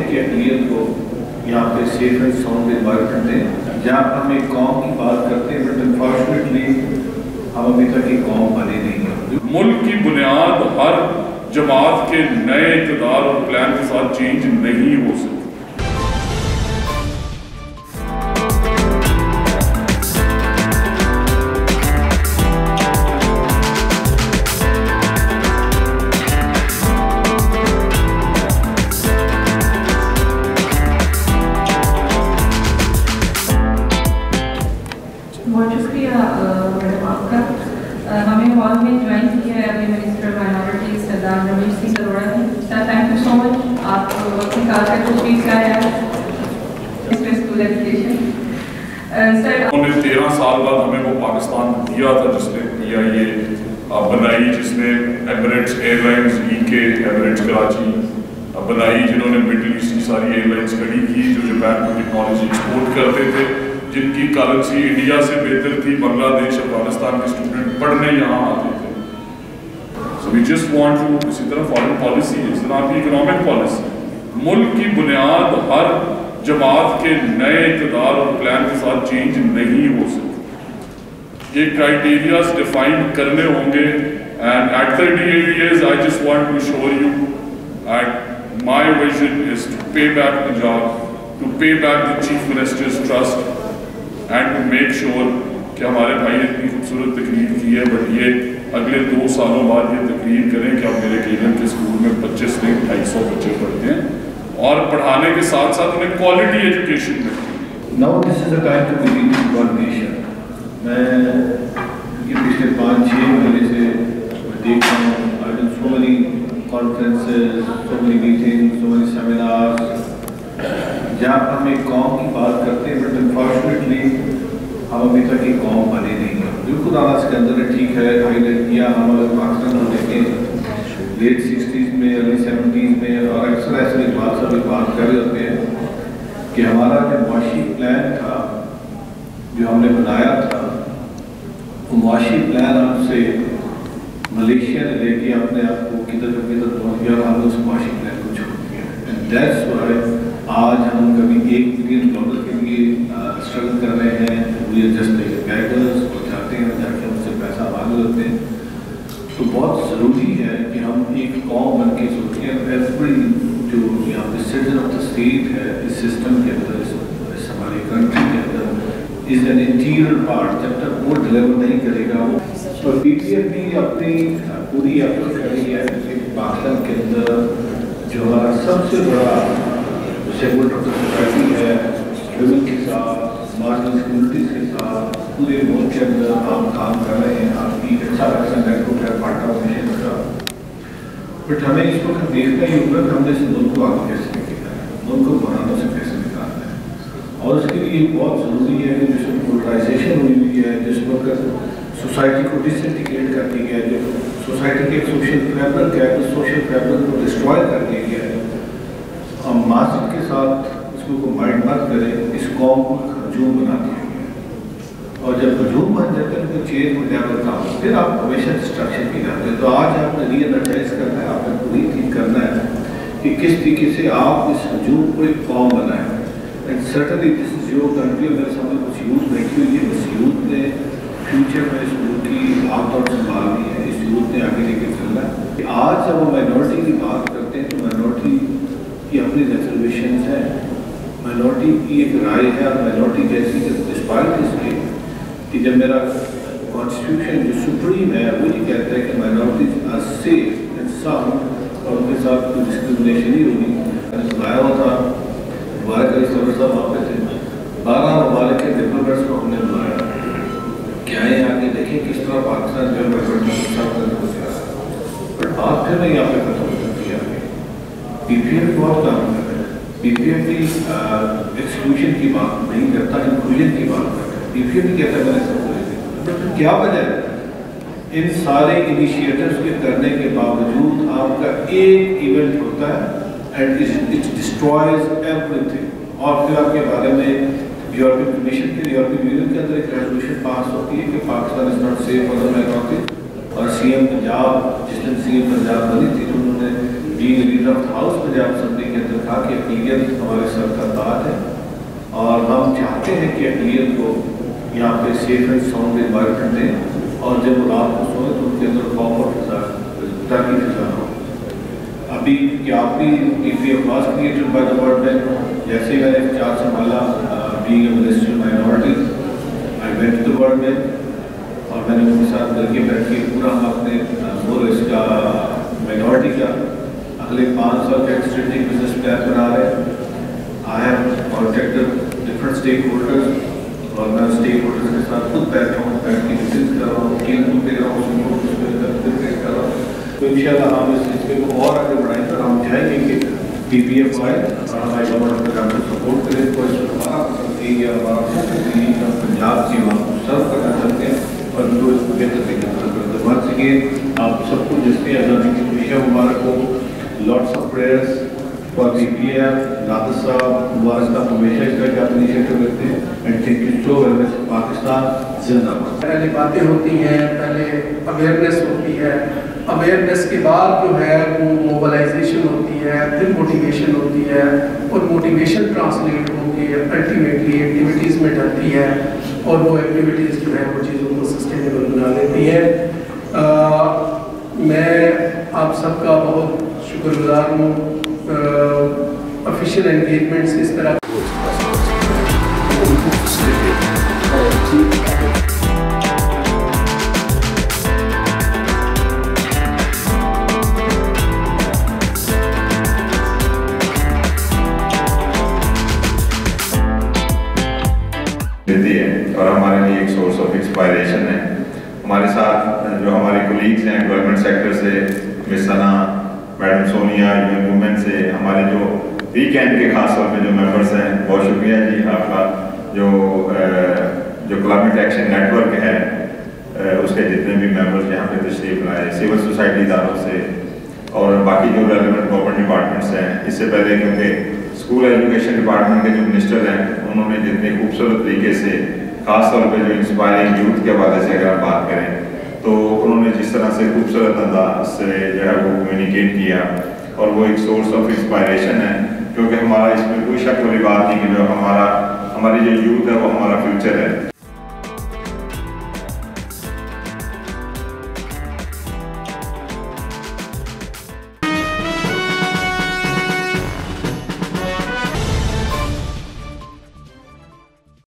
کہ اقلیت کو یہاں پہ سیف اینڈ ساؤنڈ انوائرمنٹ دیں. جہاں ہم ایک قوم کی بات کرتے ہیں بٹ انفارچونیٹلی ہم ابھی تک ایک قوم بنے نہیں ہیں. ملک کی بنیاد ہر جماعت کے نئے اقتدار اور پلان کے ساتھ چینج نہیں ہو سکتی. بہت شکریہ میڈم آپ کا. ہمیں ہال میں جوائن کیا ہے ابھی منسٹر مائنورٹی سردار رمیش سنگھ اروڑا نے. سر تھینک یو سو مچ, آپ وقت نکال کر تشریف لائے ہیں اسکول ایجوکیشن. سر انہوں نے 13 سال بعد ہمیں وہ پاکستان دیا تھا جس نے دیا یہ بنائی, جس نے Emirates airlines EK Emirates Karachi بنائی, جنہوں نے مڈل ایسٹ کی ساری ایئر لائنز کھڑی کی جو جاپان کو ٹیکنالوجی ایکسپورٹ کرتے تھے, جن کی کرنسی انڈیا سے بہتر تھی. بنگلہ دیش افغانستان کے اسٹوڈنٹ پڑھنے یہاں آتے تھے. So we just want to, اسی طرح فارن پالیسی ہے, اس طرح کی اکنامک پالیسی. ملک کی بنیاد ہر جماعت کے نئے اقتدار اور پلان کے ساتھ چینج نہیں ہو سکتی. یہ کرائٹیریاز ڈیفائن کرنے ہوں گے. And at 38 years I just want to show you that my vision is to pay back Punjab, to pay back the Chief Minister's trust and to make sure کہ ہمارے بھائی نے اتنی خوبصورت تقریر کی ہے بٹ یہ اگلے 2 سالوں بعد یہ تقریر کریں کہ اب میرے کلینک کے اسکول میں 25 سے 250 بچے پڑھتے ہیں اور پڑھانے کے ساتھ ساتھ انہیں کوالٹی ایجوکیشن میں. Now this is the time to believe in coordination. میں یہ پچھلے 5-6 مہینے سے میں دیکھ رہا ہوں. I've done so many conferences, so many meetings, so many seminars. جہاں ہم ایک قوم کی بات کرتے ہیں بٹ انفارچونیٹلی ہم ابھی تک ایک قوم بنے نہیں ہیں. بالکل آنا سکندر نے ٹھیک ہے ہائی لائٹ کیا. ہم اگر پاکستان کو دیکھیں لیٹ 60s میں ارلی 70s میں اور اکثر ایسے اقبال صاحب ایک بات کر رہے ہوتے ہیں کہ ہمارا جو معاشی پلان تھا جو ہم نے بنایا تھا وہ معاشی پلان ہم سے ملیشیا نے لے کے اپنے آپ کو کدھر پہنچ گیا اور ہم نے اس معاشی پلان کو چھوڑ دیا. اینڈ دیٹس وائی آج ہم کبھی $1 بلین کے لیے اسٹرگل کر رہے ہیں. جسٹ بیگرز اور جاتے ہیں جا کے ان سے پیسہ مانگ لیتے ہیں. تو بہت ضروری ہے کہ ہم ایک قوم بن کے سوچیں. ایوری جو یہاں پہ سٹیزن آف دا اسٹیٹ ہے اس سسٹم کے اندر اس ہماری کنٹری کے اندر از این انٹیریئر پارٹ. جب تک وہ ڈلیور نہیں کرے گا وہ تو PPF بھی اپنی پوری ایفرٹ کری ہے کہ پاکستان کے اندر جو ہمارا سب سے بڑا سیگمنٹ آف دا سوسائٹی ہے ویمن کے ساتھ مارجنل کمیونٹیز کے ساتھ پورے ملک کے اندر آپ کام کر رہے ہیں. آپ کی اچھا خاصا نیٹورک ہے پارٹنر آرگنائزیشن کا. بٹ ہمیں اس وقت دیکھنا ہی ہوگا کہ ہم نے اس ملک کو آگے کیسے نکلنا ہے, ملک کو بحرانوں سے کیسے نکالنا ہے. اور اس کے لیے بہت ضروری ہے کہ جس وقت پولرائزیشن ہوئی ہے, جس وقت سوسائٹی کو ڈس انٹیگریٹ کر دی گیا ہے, جو سوسائٹی کے ایک سوشل فیبرک ہے اس سوشل فیبرک کو ڈسٹرائے کر دیا گیا ہے. ہم معاشرت کے ساتھ اس کو کمبائنڈ مت کریں. اس قوم کو ہجوم بنا دیا گیا اور جب ہجوم بن جاتے ہیں تو چیز میں جاکر کام پھر آپ ہمیشہ ڈسٹرکشن کی جاتے ہیں. تو آج آپ نے ری انرجائز کرنا ہے, آپ نے پوری تھنک کرنا ہے کہ کس طریقے سے آپ اس ہجوم کو ایک قوم بنائیں. And certainly this is your country. میرے سامنے کچھ یوتھ بیٹھی ہوئی ہے. اس یوتھ نے فیوچر میں اس ملک کی بات اور سنبھالنی ہے. اس یوتھ نے آگے لے کے چلنا ہے. آج جب ہم مائنورٹی کی بات کرتے ہیں تو مائنورٹی کی اپنی ریزرویشنز ہیں, مائنورٹی کی ایک رائے ہے. اور مائنورٹی جیسی کہ ڈسپائٹ اس کے کہ جب میرا کانسٹیٹیوشن جو سپریم ہے وہ یہ کہتا ہے کہ minorities are safe and sound اور ان کے ساتھ کوئی ڈسکریمنیشن نہیں ہوگی. بلایا ہوا تھا مبارک علی صدر صاحب وہاں پہ تھے. 12 ممالک کے ڈپلومیٹس کو ہم نے بلایا کہ آئیں آگے دیکھیں کس طرح پاکستان جو ہے مائنورٹی کے ساتھ کرنے کو تیار ہے. بٹ بات پھر میں یہاں پہ ختم کرتی ہے. PPF بہت کام کر رہے ہیں. PPF بھی ایکسکلوژن کی بات نہیں کرتا, انکلوژن کی بات کرتا ہے. PPF بھی کہتا ہے میں نے سب کو کیا وجہ ہے ان سارے انیشیٹرز کے کرنے کے باوجود آپ کا ایک ایونٹ ہوتا ہے اینڈ اٹ ڈسٹرائز ایوری تھنگ. اور پھر آپ کے بارے میں یورپین کمیشن کے یورپین یونین کے اندر ایک ریزولوشن پاس ہوتی ہے کہ Pakistan is not safe for the minority. اور CM پنجاب جس دن CM پنجاب بنی تھی تو انہوں نے being leader of house Punjab assembly کے اندر کہا کہ اقلیت ہمارے سر کا تاج ہے اور ہم چاہتے ہیں کہ اقلیت کو یہاں پہ سیف اینڈ ساؤنڈ انوائرمنٹ دیں اور جب وہ رات کو سوئیں تو ان کے اندر خوف اور ڈر کی فضا ہو. ابھی کہ آپ بھی PPF was created by the World Bank. جیسے ہی میں نے چارج سنبھالا being a minister minorities I went to the World Bank اور میں نے ان کے ساتھ مل کے بیٹھ کے پورا ہم اپنے اس کا مائنورٹی کا اگلے 5 سال کا ایک اسٹریٹجک بزنس پلان بنا رہے ہیں. I have contacted different stake holders اور میں اسٹیک ہولڈرز کے ساتھ خود بیٹھ رہا ہوں, بیٹھ کے ڈسکس کر رہا ہوں, ٹیم دے رہا ہوں, کر رہا ہوں. تو ان شاء اللہ ہم اس سلسلے کو اور آگے بڑھائیں گے اور ہم چاہیں گے کہ PPF آئے اور ہماری گورنمنٹ پروگرام کو سپورٹ کرے. تو اس میں ہمارا پسند یا ہمارا پنجاب کی وہاں سرو کرنا چاہتے ہیں اور ان کو اس کو بہتر طریقے سے کرتے ہیں. ونس اگین آپ سب کو جس کی آزادی کی خوشیاں مبارک ہو. Lots of prayers for PPF. ناقص صاحب مبارک صاحب ہمیشہ اس کا آپ انیشیٹو لیتے ہیں and thank you so very much. Pakistan زندہ باد. پہلے باتیں ہوتی ہیں, پہلے اویئرنیس ہوتی ہے, اویئرنیس کے بعد جو ہے وہ موبلائزیشن ہوتی ہے, پھر موٹیویشن ہوتی ہے اور موٹیویشن ٹرانسلیٹ ہوتی ہے الٹیمیٹلی ایکٹیویٹیز میں ڈالتی ہے اور وہ ایکٹیویٹیز جو ہے وہ چیزوں کو سسٹینیبل بنا دیتی ہے. میں آپ سب کا بہت شکر گزار ہوں. آفیشیل انگیجمنٹس اس طرح دیتی ہے اور ہمارے لیے ایک سورس آف انسپائریشن ہے. ہمارے ساتھ جو ہمارے کولیگز ہیں گورنمنٹ سیکٹر سے, مس ثنا, میڈم سونیا, یوین وومن سے, ہمارے جو ویکینڈ کے خاص طور پہ جو ممبرس ہیں, بہت شکریہ جی آپ کا. جو کلائمیٹ ایکشن نیٹ ورک ہے اس کے جتنے بھی ممبرس یہاں پہ تشریف لائے, سول سوسائٹی اداروں سے اور باقی جو ریلیونٹ گورنمنٹ ڈپارٹمنٹس ہیں. اس سے پہلے کیونکہ اسکول ایجوکیشن ڈپارٹمنٹ کے جو منسٹر ہیں انہوں نے جتنے خوبصورت طریقے سے خاص طور پہ جو انسپائرنگ یوتھ کے حوالے سے اگر آپ بات کریں تو انہوں نے جس طرح سے خوبصورت انداز سے جو ہے وہ کمیونیکیٹ کیا اور وہ ایک سورس آف انسپائریشن ہے. کیونکہ ہمارا اس میں کوئی شک والی بات نہیں کہ جو ہماری جو یوتھ ہے وہ ہمارا فیوچر ہے.